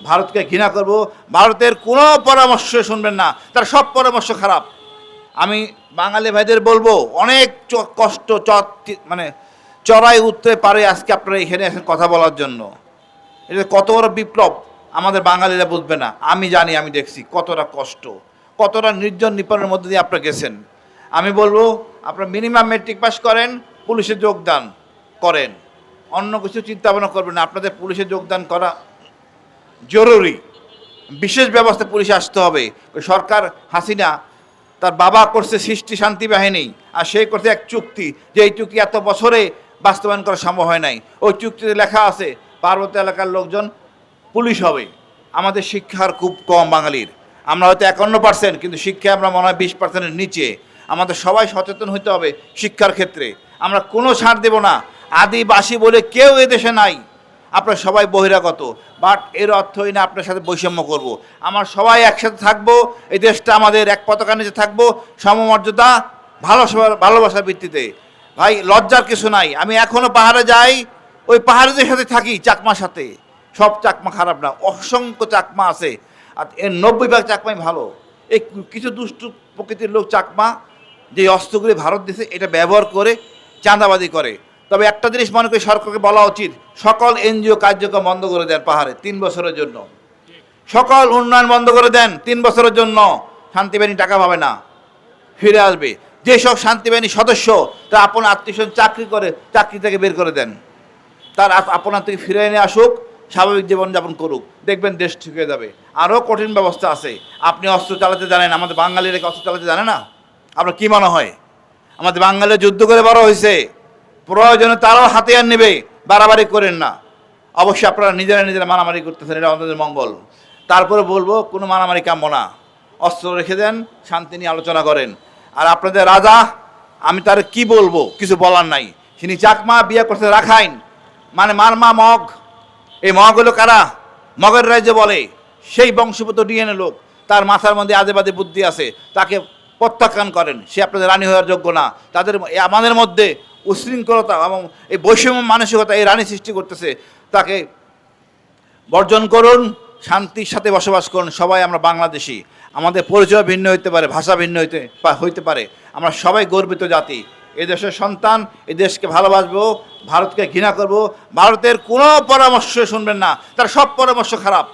ভারতকে ঘৃণা করব, ভারতের কোনো পরামর্শ শুনবেন না, তার সব পরামর্শ খারাপ। আমি বাঙালি ভাইদের বলবো, অনেক কষ্ট মানে চড়াই উঠতে পারে আজকে আপনারা এখানে এসে কথা বলার জন্য। এটা কত বড় বিপ্লব আমাদের বাঙালিরা বুঝবে না। আমি জানি, আমি দেখছি কতটা কষ্ট, কতটা নির্জন নিপনের মধ্যে দিয়ে আপনারা গেছেন। আমি বলবো আপনারা মিনিমাম মেট্রিক পাস করেন, পুলিশে যোগদান করেন, অন্য কিছু চিন্তা ভাবনা করবেন না। আপনাদের পুলিশে যোগদান করা জরুরি, বিশেষ ব্যবস্থা পুলিশে আসতে হবে। সরকার হাসিনা তার বাবা করছে সৃষ্টি শান্তি বাহিনী, আর সে করছে এক চুক্তি, যে এই চুক্তি এত বছরে বাস্তবায়ন করা সম্ভব হয় নাই। ওই চুক্তিতে লেখা আছে পার্বত্য এলাকার লোকজন পুলিশ হবে। আমাদের শিক্ষার খুব কম বাঙালির, আমরা হয়তো 51%, কিন্তু শিক্ষায় আমরা মনে হয় 20%-এর নিচে। আমাদের সবাই সচেতন হতে হবে শিক্ষার ক্ষেত্রে। আমরা কোনো ছাড় দেব না। আদিবাসী বলে কেউ এদেশে নাই, আপনারা সবাই বহিরাগত, বাট এর অর্থই না আপনার সাথে বৈষম্য করব। আমার সবাই একসাথে থাকবো, এই দেশটা আমাদের এক পতাকা নিচে থাকবো, সমমর্যাদা, ভালোবাসার ভিত্তিতে। ভাই লজ্জার কিছু নাই। আমি এখনও পাহাড়ে যাই, ওই পাহাড়িদের সাথে থাকি, চাকমার সাথে। সব চাকমা খারাপ না, অসংখ্য চাকমা আছে, আর এর 90% চাকমাই ভালো। এই কিছু দুষ্টু প্রকৃতির লোক চাকমা যে অস্ত্রগুলি ভারত দেশে এটা ব্যবহার করে চাঁদাবাজি করে। তবে একটা জিনিস মনে করি সরকারকে বলা উচিত, সকল এনজিও কার্যক্রম বন্ধ করে দেন পাহাড়ে 3 বছরের জন্য। সকল উন্নয়ন বন্ধ করে দেন 3 বছরের জন্য। শান্তিবাহিনী টাকা পাবে না, ফিরে আসবে। যেসব শান্তিবাহিনী সদস্য তারা আপন আত্মীয় চাকরি করে, চাকরি থেকে বের করে দেন, তার আপনার থেকে ফিরে এনে আসুক, স্বাভাবিক জীবনযাপন করুক, দেখবেন দেশ ঠিক হয়ে যাবে। আরও কঠিন ব্যবস্থা আছে। আপনি অস্ত্র চালাতে জানেন, আমাদের বাঙালিরা অস্ত্র চালাতে জানে না? আপনার কী মনে হয় আমাদের বাঙালিরা যুদ্ধ করে বড় হয়েছে? প্রয়োজনে তারাও হাতিয়ার নেবে, বাড়াবাড়ি করেন না। অবশ্যই আপনারা নিজেরা মারামারি করতেছেন, এটা আমাদের মঙ্গল। তারপরে বলবো কোনো মারামারি কাম্য না, অস্ত্র রেখে দেন, শান্তি নিয়ে আলোচনা করেন। আর আপনাদের রাজা, আমি তার কি বলবো, কিছু বলার নাই। তিনি চাকমা, বিয়ে করতে রাখাইন, মানে মারমা মগ। এই মগ হলো কারা? মগের রাজ্য বলে, সেই বংশগত ডিএনএ লোক, তার মাথার মধ্যে আজেবাজে বুদ্ধি আছে, তাকে প্রত্যাখ্যান করেন। সে আপনাদের রানী হওয়ার যোগ্য না। তাদের আমাদের মধ্যে উশৃঙ্খলতা এবং এই বৈষম্য মানসিকতা এই রানী সৃষ্টি করতেছে, তাকে বর্জন করুন, শান্তির সাথে বসবাস করুন। সবাই আমরা বাংলাদেশি, আমাদের পরিচয় ভিন্ন হইতে পারে, ভাষা ভিন্ন হইতে পারে, আমরা সবাই গর্বিত জাতি, এই দেশের সন্তান। এই দেশকে ভালোবাসবো, ভারতকে ঘৃণা করব, ভারতের কোনো পরামর্শ শুনবেন না, তার সব পরামর্শ খারাপ।